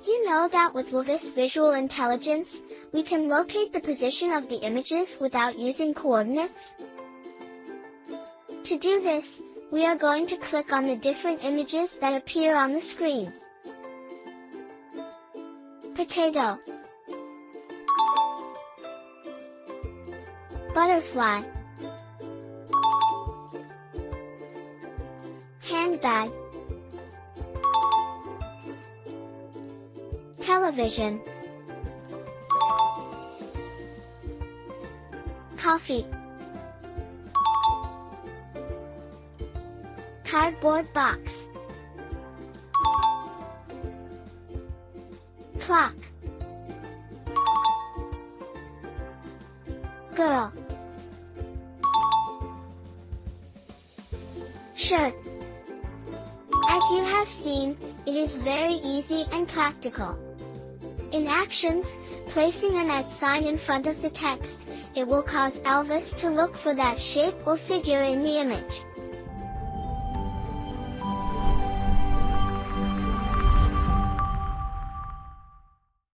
Did you know that with LViS visual intelligence, we can locate the position of the images without using coordinates? To do this, we are going to click on the different images that appear on the screen. Potato, butterfly, handbag, television, coffee, cardboard box, clock, girl, shirt. As you have seen, it is very easy and practical. In actions, placing an @ sign in front of the text, it will cause LViS to look for that shape or figure in the image.